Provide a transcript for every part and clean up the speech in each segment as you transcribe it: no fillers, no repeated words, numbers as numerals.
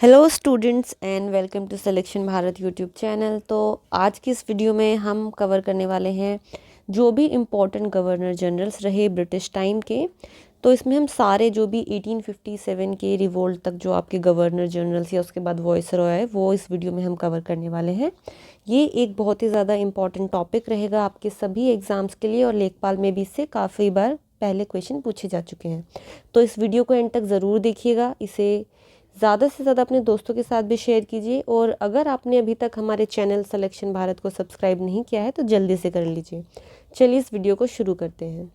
Hello students and welcome to selection Bharat YouTube channel. तो आज की इस वीडियो में हम कवर करने वाले हैं जो भी इम्पोर्टेंट गवर्नर जनरल्स रहे ब्रिटिश टाइम के। तो इसमें हम सारे जो भी 1857 के रिवोल्ट तक जो आपके गवर्नर जनरल्स या उसके बाद वॉइसरॉय है वो इस वीडियो में हम कवर करने वाले हैं। ये एक बहुत ही ज़्यादा इम्पॉर्टेंट टॉपिक रहेगा आपके सभी एग्ज़ाम्स के लिए और लेखपाल में भी इससे काफ़ी बार पहले क्वेश्चन पूछे जा चुके हैं। तो इस वीडियो को एंड तक ज़रूर देखिएगा, इसे ज़्यादा से ज़्यादा अपने दोस्तों के साथ भी शेयर कीजिए और अगर आपने अभी तक हमारे चैनल सिलेक्शन भारत को सब्सक्राइब नहीं किया है तो जल्दी से कर लीजिए। चलिए इस वीडियो को शुरू करते हैं।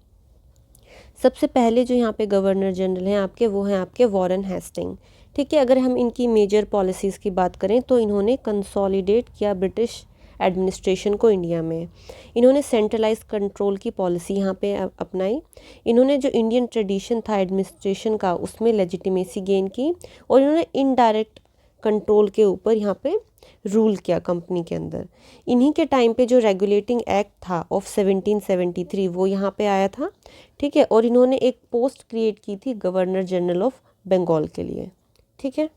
सबसे पहले जो यहाँ पे गवर्नर जनरल हैं आपके वो हैं आपके वॉरेन हेस्टिंग। ठीक है, अगर हम इनकी मेजर पॉलिसीज़ की बात करें तो इन्होंने कंसोलिडेट किया ब्रिटिश एडमिनिस्ट्रेशन को इंडिया में। इन्होंने सेंट्रलाइज कंट्रोल की पॉलिसी यहाँ पे अपनाई। इन्होंने जो इंडियन ट्रेडिशन था एडमिनिस्ट्रेशन का उसमें लेजिटिमेसी गेन की और इन्होंने इनडायरेक्ट कंट्रोल के ऊपर यहाँ पे रूल किया कंपनी के अंदर। इन्हीं के टाइम पे जो रेगुलेटिंग एक्ट था ऑफ 1773 वो यहाँ पे आया था। ठीक है, और इन्होंने एक पोस्ट क्रिएट की थी गवर्नर जनरल ऑफ बंगाल के लिए। ठीक है,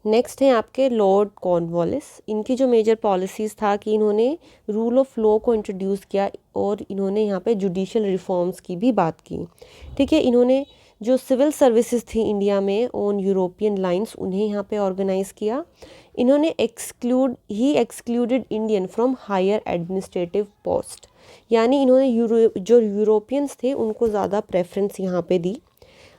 नेक्स्ट हैं आपके लॉर्ड कॉर्नवालिस। इनकी जो मेजर पॉलिसीज़ था कि इन्होंने रूल ऑफ लॉ को इंट्रोड्यूस किया और इन्होंने यहाँ पे जुडिशल रिफॉर्म्स की भी बात की। ठीक है, इन्होंने जो सिविल सर्विसेज थी इंडिया में ऑन यूरोपियन लाइंस उन्हें यहाँ पे ऑर्गेनाइज़ किया। इन्होंने excluded Indian from higher administrative post, यानी इन्होंने जो यूरोपियंस थे उनको ज़्यादा प्रेफरेंस यहाँ पे दी।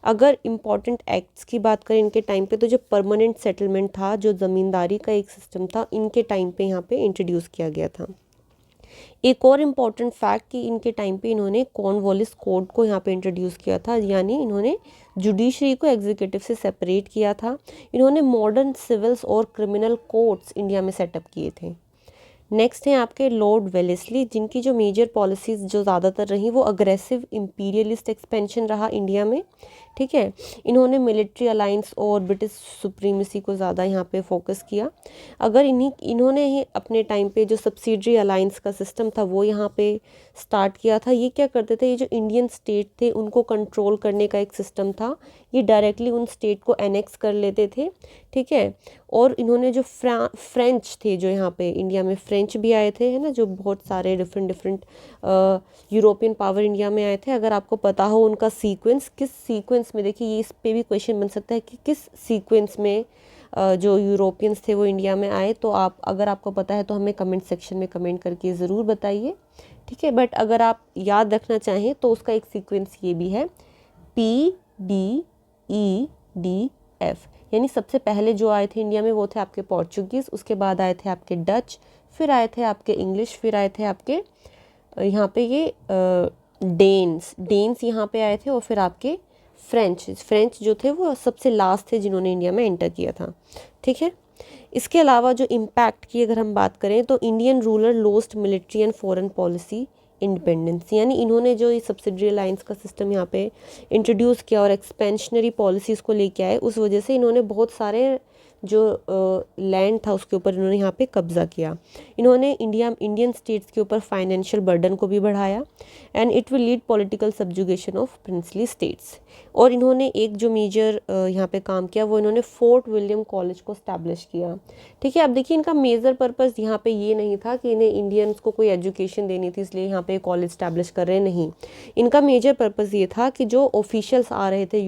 अगर इम्पॉर्टेंट एक्ट्स की बात करें इनके टाइम पे तो जो परमानेंट सेटलमेंट था, जो ज़मींदारी का एक सिस्टम था, इनके टाइम पे यहाँ पे इंट्रोड्यूस किया गया था। एक और इम्पॉर्टेंट फैक्ट कि इनके टाइम पे इन्होंने कॉर्नवालिस कोड को यहाँ पे इंट्रोड्यूस किया था, यानी इन्होंने जुडिशरी को एग्जीक्यूटिव से सेपरेट किया था। इन्होंने मॉडर्न सिविल्स और क्रिमिनल कोर्ट्स इंडिया में सेटअप किए थे। नेक्स्ट हैं आपके लॉर्ड वेलेस्ली, जिनकी जो मेजर पॉलिसीज़ जो ज़्यादातर रही वो अग्रेसिव इंपीरियलिस्ट एक्सपेंशन रहा इंडिया में। ठीक है, इन्होंने मिलिट्री अलायंस और ब्रिटिश सुप्रीमेसी को ज़्यादा यहाँ पे फोकस किया। अगर इन्होंने ही अपने टाइम पे जो सब्सिडरी अलायंस का सिस्टम था वो यहाँ पे स्टार्ट किया था। ये क्या करते थे, ये जो इंडियन स्टेट थे उनको कंट्रोल करने का एक सिस्टम था, ये डायरेक्टली उन स्टेट को एनेक्स कर लेते थे। ठीक है, और इन्होंने जो फ्रेंच थे, जो यहाँ पे इंडिया में फ्रेंच भी आए थे, है ना, जो बहुत सारे डिफरेंट यूरोपियन पावर इंडिया में आए थे। अगर आपको पता हो उनका सीक्वेंस, किस सीक्वेंस में, देखिए ये इस पे भी क्वेश्चन बन सकता है कि किस सीक्वेंस में जो यूरोपियंस थे वो इंडिया में आए। तो आप अगर आपको पता है तो हमें कमेंट सेक्शन में कमेंट करके ज़रूर बताइए। ठीक है, बट अगर आप याद रखना चाहें तो उसका एक सीक्वेंस ये भी है, PDEDF, यानी सबसे पहले जो आए थे इंडिया में वो थे आपके पोर्चुगीज़, उसके बाद आए थे आपके डच, फिर आए थे आपके इंग्लिश, फिर आए थे आपके यहाँ पे ये डेन्स यहाँ पे आए थे, और फिर आपके फ्रेंच जो थे वो सबसे लास्ट थे जिन्होंने इंडिया में एंटर किया था। ठीक है, इसके अलावा जो इम्पैक्ट की अगर हम बात करें तो Indian ruler lost military and foreign policy independence, यानी इन्होंने जो ये सब्सिडरी अलायंस का सिस्टम यहाँ पे इंट्रोड्यूस किया और एक्सपेंशनरी पॉलिसीज़ को लेके आए, उस वजह से इन्होंने बहुत सारे जो लैंड था उसके ऊपर इन्होंने यहाँ पे कब्ज़ा किया। इन्होंने इंडियन स्टेट्स के ऊपर फाइनेंशियल बर्डन को भी बढ़ाया and it will lead political subjugation of princely states. और इन्होंने एक जो मेजर यहाँ पे काम किया वो इन्होंने फोर्ट विलियम कॉलेज को स्टैब्लिश किया। ठीक है, अब देखिए इनका मेजर पर्पज़ यहाँ पे ये नहीं था कि इन्हें इंडियंस को कोई एजुकेशन देनी थी इसलिए यहाँ पे कॉलेज स्टैब्लिश कर रहे, नहीं। इनका मेजर पर्पज़ ये था कि जो ऑफिशियल्स आ रहे थे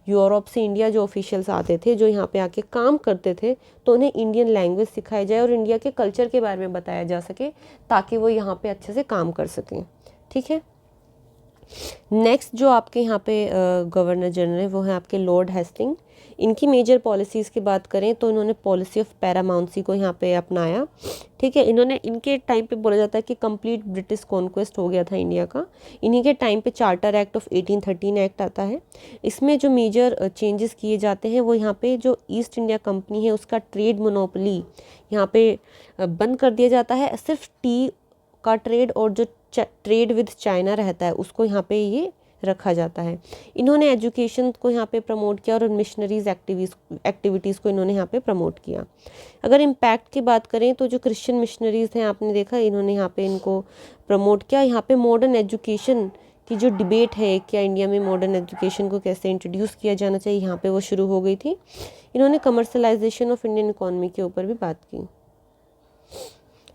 यूरोप से इंडिया, जो ऑफिशियल्स आते थे जो यहाँ पे आके काम करते थे, तो उन्हें इंडियन लैंग्वेज सिखाई जाए और इंडिया के कल्चर के बारे में बताया जा सके ताकि वो यहाँ पे अच्छे से काम कर सकें। ठीक है, नेक्स्ट जो आपके यहाँ पे गवर्नर जनरल है वो है आपके लॉर्ड हेस्टिंग। इनकी मेजर पॉलिसीज़ की बात करें तो इन्होंने पॉलिसी ऑफ पैरामाउंसी को यहाँ पे अपनाया। ठीक है, इन्होंने इनके टाइम पे बोला जाता है कि कंप्लीट ब्रिटिश कॉन्क्वेस्ट हो गया था इंडिया का। इन्हीं के टाइम पे चार्टर एक्ट ऑफ 1813 एक्ट आता है। इसमें जो मेजर चेंजेस किए जाते हैं वो यहाँ पे जो ईस्ट इंडिया कंपनी है उसका ट्रेड मोनोपोली यहाँ पे बंद कर दिया जाता है। सिर्फ टी का ट्रेड और जो ट्रेड विद चाइना रहता है उसको यहाँ पे ये रखा जाता है। इन्होंने एजुकेशन को यहाँ पे प्रमोट किया और मिशनरीज एक्टिविटीज़ को इन्होंने यहाँ पे प्रमोट किया। अगर इम्पैक्ट की बात करें तो जो क्रिश्चियन मिशनरीज हैं आपने देखा इन्होंने यहाँ पे इनको प्रमोट किया। यहाँ पे मॉडर्न एजुकेशन कि जो डिबेट है क्या इंडिया में मॉडर्न एजुकेशन को कैसे इंट्रोड्यूस किया जाना चाहिए, यहाँ पे वो शुरू हो गई थी। इन्होंने कमर्शलाइजेशन ऑफ इंडियन इकोनॉमी के ऊपर भी बात की।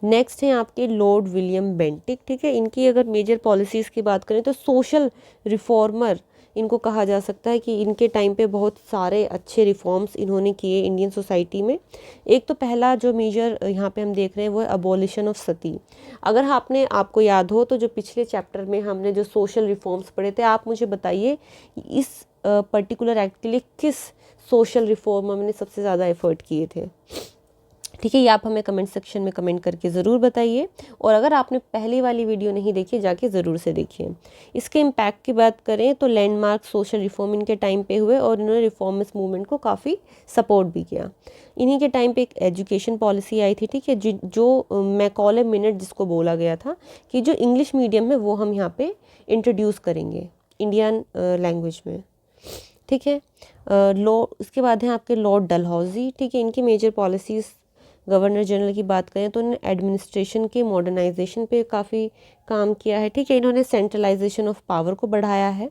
नेक्स्ट हैं आपके लॉर्ड विलियम बेंटिक, ठीक है। इनकी अगर मेजर पॉलिसीज़ की बात करें तो सोशल रिफॉर्मर इनको कहा जा सकता है कि इनके टाइम पे बहुत सारे अच्छे रिफॉर्म्स इन्होंने किए इंडियन सोसाइटी में। एक तो पहला जो मेजर यहाँ पे हम देख रहे हैं वो है अबॉलिशन ऑफ सती। अगर आपको याद हो तो जो पिछले चैप्टर में हमने जो सोशल रिफॉर्म्स पढ़े थे, आप मुझे बताइए इस पर्टिकुलर एक्ट के लिए किस सोशल रिफॉर्म में सबसे ज़्यादा एफर्ट किए थे, ठीक है। ये आप हमें कमेंट सेक्शन में कमेंट करके ज़रूर बताइए। और अगर आपने पहली वाली वीडियो नहीं देखी, जाके ज़रूर से देखिए। इसके इम्पैक्ट की बात करें तो लैंडमार्क सोशल रिफॉर्म इनके टाइम पे हुए और इन्होंने रिफॉर्मिस्ट मूवमेंट को काफ़ी सपोर्ट भी किया। इन्हीं के टाइम पे एक एजुकेशन पॉलिसी आई थी, ठीक है, जो मैकॉले मिनट जिसको बोला गया था कि जो इंग्लिश मीडियम है वो हम यहाँ पे इंट्रोड्यूस करेंगे इंडियन लैंग्वेज में, ठीक है। इसके बाद हैं आपके लॉर्ड डलहौजी, ठीक है। इनकी मेजर पॉलिसीज़ गवर्नर जनरल की बात करें तो उन्होंने एडमिनिस्ट्रेशन के मॉडर्नाइजेशन पे काफ़ी काम किया है, ठीक है। इन्होंने सेंट्रलाइजेशन ऑफ पावर को बढ़ाया है।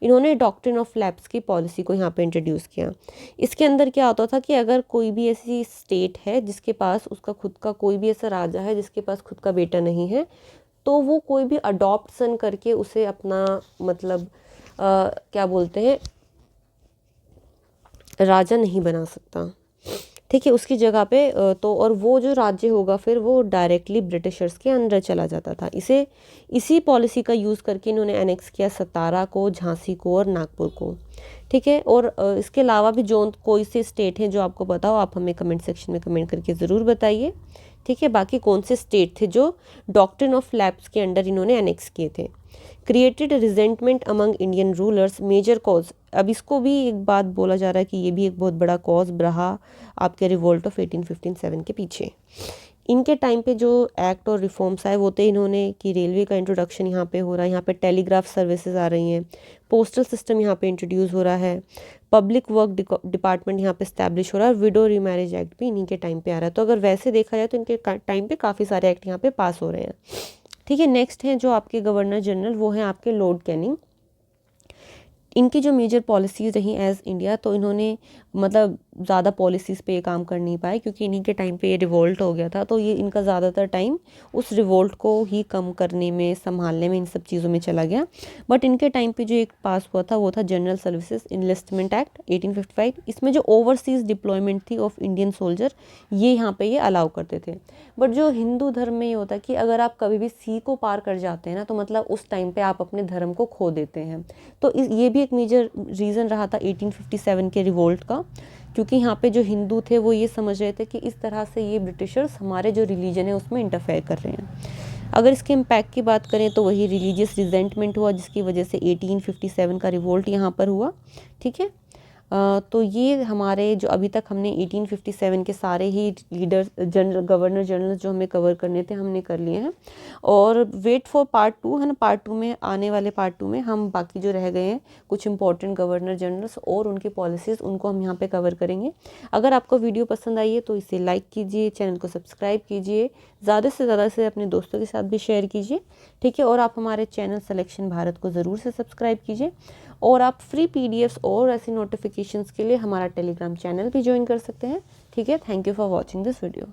इन्होंने डॉक्ट्रिन ऑफ लैप्स की पॉलिसी को यहाँ पे इंट्रोड्यूस किया। इसके अंदर क्या होता था कि अगर कोई भी ऐसी स्टेट है जिसके पास उसका खुद का कोई भी ऐसा राजा है जिसके पास खुद का बेटा नहीं है, तो वो कोई भी अडॉप्ट सन करके उसे अपना मतलब क्या बोलते हैं राजा नहीं बना सकता, ठीक है। उसकी जगह पे तो और वो जो राज्य होगा फिर वो डायरेक्टली ब्रिटिशर्स के अंडर चला जाता था। इसी पॉलिसी का यूज़ करके इन्होंने एनेक्स किया सतारा को, झांसी को और नागपुर को, ठीक है। और इसके अलावा भी जो कोई से स्टेट हैं जो आपको पता हो, आप हमें कमेंट सेक्शन में कमेंट करके ज़रूर बताइए, ठीक है। बाकी कौन से स्टेट थे जो डॉक्ट्रिन ऑफ लैप्स के अंडर इन्होंने एनेक्स किए थे। Created resentment among Indian rulers, major cause. अब इसको भी एक बात बोला जा रहा है कि ये भी एक बहुत बड़ा कॉज रहा आपके रिवोल्ट ऑफ 1857 के पीछे। इनके टाइम पे जो एक्ट और रिफॉर्म्स आए वो थे इन्होंने कि रेलवे का इंट्रोडक्शन यहाँ पे हो रहा है, यहाँ पे टेलीग्राफ सर्विसेज आ रही हैं, पोस्टल सिस्टम यहाँ पे इंट्रोड्यूस हो रहा है, पब्लिक वर्क डिपार्टमेंट यहाँ पे स्टैब्लिश हो रहा है, विडो रीमैरिज एक्ट भी इन्हीं के टाइम पे आ रहा है। तो अगर वैसे देखा जाए तो इनके टाइम पे काफ़ी सारे एक्ट यहाँ पे पास हो रहे हैं, ठीक है। नेक्स्ट हैं जो आपके गवर्नर जनरल, वो हैं आपके लॉर्ड कैनिंग। इनकी जो मेजर पॉलिसीज़ रही एज इंडिया, तो इन्होंने मतलब ज़्यादा पॉलिसीज़ पे काम कर नहीं पाए क्योंकि इन्हीं के टाइम पे ये रिवोल्ट हो गया था। तो ये इनका ज़्यादातर टाइम उस रिवोल्ट को ही कम करने में, संभालने में, इन सब चीज़ों में चला गया। बट इनके टाइम पे जो एक पास हुआ था वो था जनरल सर्विसेज इनलिस्टमेंट एक्ट 1855। इसमें जो ओवरसीज़ डिप्लॉयमेंट थी ऑफ इंडियन सोल्जर, ये यहाँ पे ये अलाउ करते थे। बट जो हिंदू धर्म में ये होता है कि अगर आप कभी भी सी को पार कर जाते हैं ना, तो मतलब उस टाइम पे आप अपने धर्म को खो देते हैं। तो ये भी एक मेजर रीज़न रहा था 1857 के रिवोल्ट का, क्योंकि यहाँ पे जो हिंदू थे वो ये समझ रहे थे कि इस तरह से ये ब्रिटिशर्स हमारे जो रिलीजन है उसमें इंटरफेयर कर रहे हैं। अगर इसके इम्पैक्ट की बात करें तो वही रिलीजियस रिजेंटमेंट हुआ जिसकी वजह से 1857 का रिवोल्ट यहाँ पर हुआ, ठीक है। तो ये हमारे जो अभी तक हमने 1857 के सारे ही लीडर गवर्नर जनरल जो हमें कवर करने थे हमने कर लिए हैं। और वेट फॉर पार्ट 2 है ना, पार्ट 2 में आने वाले पार्ट 2 में हम बाकी जो रह गए हैं कुछ इंपॉर्टेंट गवर्नर जनरल्स और उनकी पॉलिसीज़ उनको हम यहाँ पे कवर करेंगे। अगर आपको वीडियो पसंद आई है तो इसे लाइक कीजिए, चैनल को सब्सक्राइब कीजिए, ज़्यादा से ज़्यादा से अपने दोस्तों के साथ भी शेयर कीजिए, ठीक है। और आप हमारे चैनल सिलेक्शन भारत को ज़रूर से सब्सक्राइब कीजिए। और आप फ्री पीडीएफ्स और ऐसी नोटिफिकेशंस के लिए हमारा टेलीग्राम चैनल भी ज्वाइन कर सकते हैं, ठीक है। Thank you for watching this video.